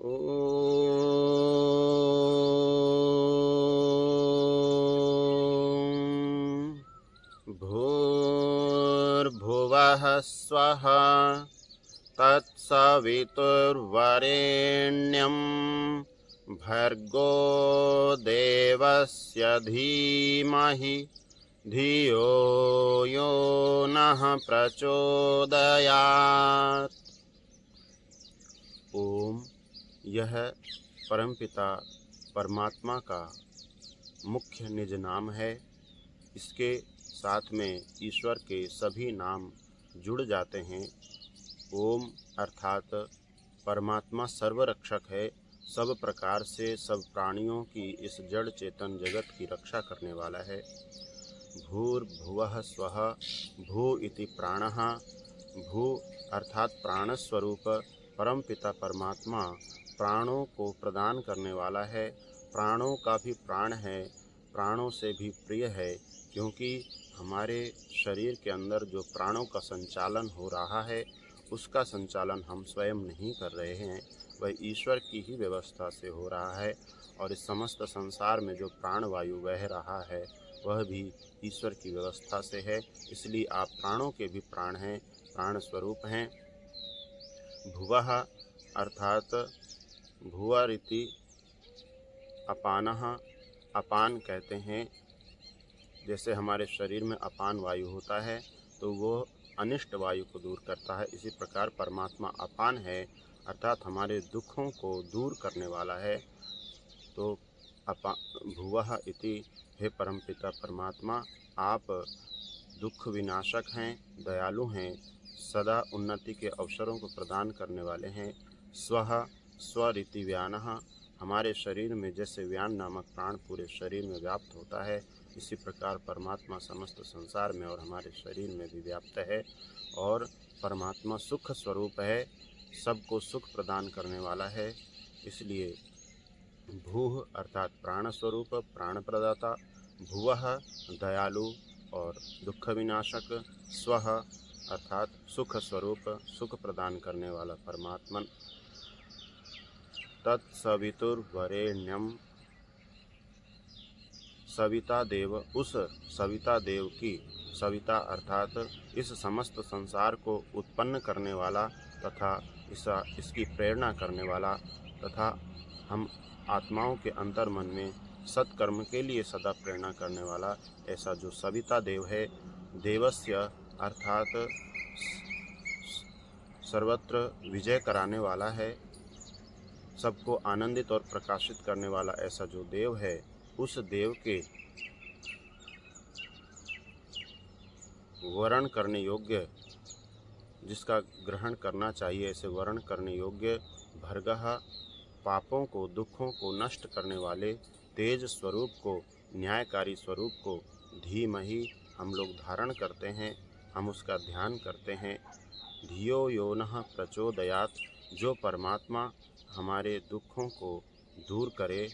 ॐ भूर्भुवः स्वः तत्सवितुर्वरेण्यं भर्गो देवस्य धीमहि धियो यो नः प्रचोदयात्। ओम। यह परमपिता परमात्मा का मुख्य निज नाम है। इसके साथ में ईश्वर के सभी नाम जुड़ जाते हैं। ओम अर्थात परमात्मा सर्वरक्षक है, सब प्रकार से सब प्राणियों की इस जड़ चेतन जगत की रक्षा करने वाला है। भूर्भुवः स्वः, भू इति प्राणः। भू अर्थात प्राणस्वरूप परमपिता परमात्मा प्राणों को प्रदान करने वाला है। प्राणों का भी प्राण है, प्राणों से भी प्रिय है, क्योंकि हमारे शरीर के अंदर जो प्राणों का संचालन हो रहा है उसका संचालन हम स्वयं नहीं कर रहे हैं, वह ईश्वर की ही व्यवस्था से हो रहा है। और इस समस्त संसार में जो प्राणवायु बह रहा है वह भी ईश्वर की व्यवस्था से है। इसलिए आप प्राणों के भी प्राण हैं, प्राण स्वरूप हैं। भुवः अर्थात भुवरिति अपानः, अपान कहते हैं। जैसे हमारे शरीर में अपान वायु होता है तो वो अनिष्ट वायु को दूर करता है, इसी प्रकार परमात्मा अपान है अर्थात हमारे दुखों को दूर करने वाला है। तो भुवः इति, हे परमपिता परमात्मा, आप दुख विनाशक हैं, दयालु हैं, सदा उन्नति के अवसरों को प्रदान करने वाले हैं। स्वः स्वरिति व्यानः, हमारे शरीर में जैसे व्यान नामक प्राण पूरे शरीर में व्याप्त होता है, इसी प्रकार परमात्मा समस्त संसार में और हमारे शरीर में भी व्याप्त है। और परमात्मा सुख स्वरूप है, सबको सुख प्रदान करने वाला है। इसलिए भूः अर्थात प्राण स्वरूप, प्राण प्रदाता, भुवः दयालु और दुख विनाशक, स्वः अर्थात सुख स्वरूप, सुख प्रदान करने वाला परमात्मन। तत्सवितुर्वरेण्यम, सविता देव, उस सविता देव की, सविता अर्थात इस समस्त संसार को उत्पन्न करने वाला तथा इसकी प्रेरणा करने वाला तथा हम आत्माओं के अंतर मन में सत्कर्म के लिए सदा प्रेरणा करने वाला ऐसा जो सविता देव है। देवस्य अर्थात सर्वत्र विजय कराने वाला है, सबको आनंदित और प्रकाशित करने वाला ऐसा जो देव है, उस देव के वर्ण करने योग्य, जिसका ग्रहण करना चाहिए ऐसे वर्ण करने योग्य भर्गः, पापों को दुखों को नष्ट करने वाले तेज स्वरूप को, न्यायकारी स्वरूप को धीमहि हम लोग धारण करते हैं, हम उसका ध्यान करते हैं। धियो यो नः प्रचोदयात्, जो परमात्मा हमारे दुखों को दूर करे,